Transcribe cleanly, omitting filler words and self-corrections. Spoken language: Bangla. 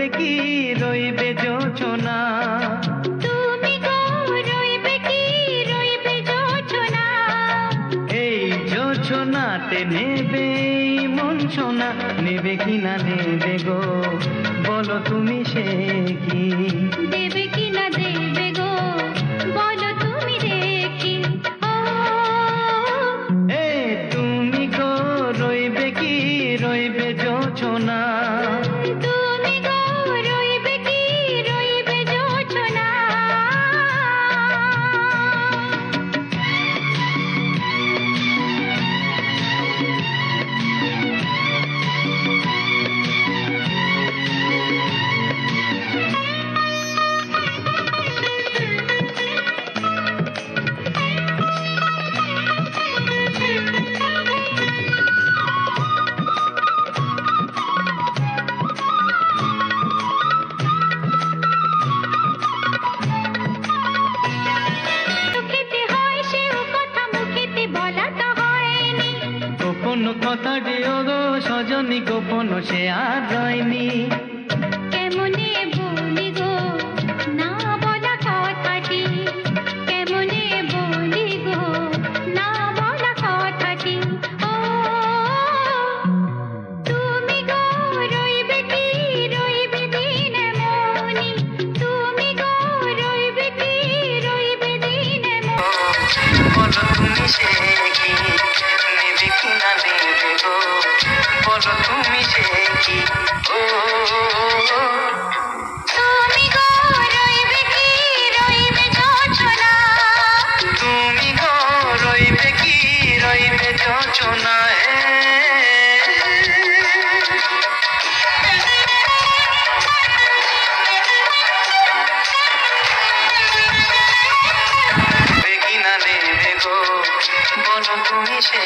রইবে কি রইবে জোছনা, তুমি গো রইবে কি রইবে জোছনা, এই জোছনাতে নেবে মন সোনা, নেবে কি না নেবে গো বলো তুমি সে কি, দেবে কি না দেবে গো বলো তুমি দেখি। ও এ তুমি গো রইবে কি রইবে জোছনা, তুমি গো রইবে কি রইবে জোছনা। মুখেতে হয় সেও কথা মুখেতে বলা তো হয়নি, গোপন কথা দিও গো সজনী, গোপন সে আর রয়নি, কেমনে বলি গো না বলা কথাটি, কেমনে বলি গো না বলা কথাটি। ও তুমি গো রইবে কি রইবে দিনে মনি, তুমি গো রইবে কি রইবে দিনে মনি। বলো তুমি সে কি, নেবে কি না নেবে গো বলো তুমি সে কি, ও তুমি গো রইবে কি রইবে জোছনা, তুমি গো রইবে কি রইবে জোছনা। নেবে কি না নেবে গো বলো তুমি সে